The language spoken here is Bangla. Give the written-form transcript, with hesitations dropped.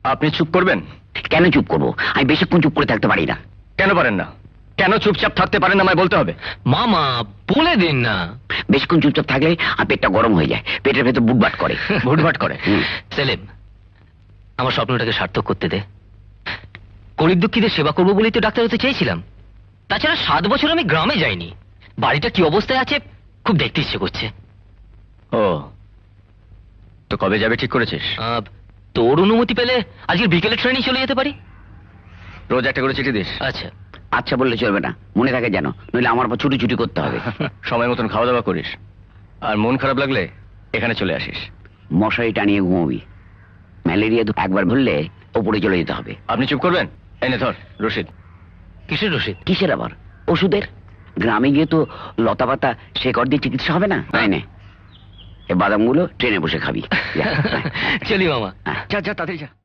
আপনি চুপ করবেন? কেন চুপ করবো? আমি বেশিক্ষণ চুপ করে থাকতে পারি না। কেন পারেন না? কেন চুপচাপ থাকতে পারেন না আমায় বলতে হবে। মামা বলে দিন না। বেশিক্ষণ চুপচাপ থাকলে আর পেটটা গরম হয়ে যায়, পেটের ভেতর বুটবাট করে। ভুটভাট করে। সেলিম, আমার স্বপ্নটাকে সার্থক করতে দে। গরিব দুঃখীদের সেবা করবো বলেই তো ডাক্তার হতে চেয়েছিলাম। তাছাড়া 7 বছর আমি গ্রামে যাইনি। বাড়িটা কি অবস্থায় আছে খুব দেখতে ইচ্ছে করছে। ও, তো কবে যাবে ঠিক করেছিস? তোর অনুমতি পেলে আজকের বিকেলে ট্রেনে চলে যেতে পারি। রোজ একটা করে চিঠি দিস? আচ্ছা। আচ্ছা বললে চলবে না, মনে থাকে যেন, নইলে আমার আবার ছুটি ছুটি করতে হবে। সময় মতন খাওয়া দাওয়া করিস, আর মন খারাপ লাগলে এখানে চলে আসিস। মশারি টানিয়ে ঘুমোবি। ম্যালেরিয়া তো একবার ভুললে ওপরে চলে যেতে হবে। আপনি চুপ করবেন? এনে ধর রশিদ। কিসের রসিদ? কিসের আবার? ওষুধের। গ্রামে গিয়ে তো লতা পাতা শেকড় দিয়ে চিকিৎসা হবে না, তাই না? এ বাদামগুলো ট্রেনে বসে খাবি। যা। চলি মামা। যা যা তাড়াতাড়ি যা।